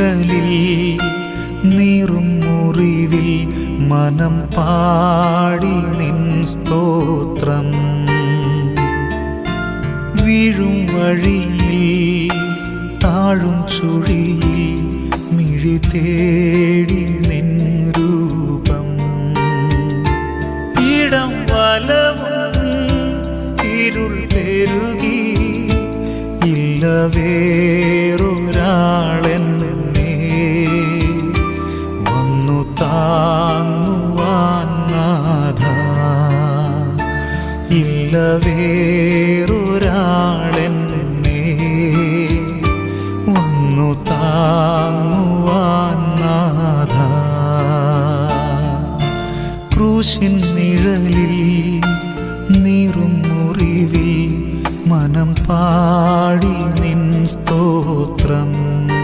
നിഴലിൽ നീറും മുറിവിൽ മനം പാടി നിൻ സ്തോത്രം. വീഴും വഴിയിൽ താഴും ചുഴിയിൽ മിഴി തേടി നിൻ രൂപം. ഇടം വലവും ഇരുൾ പെരുകി ഇല്ലവേ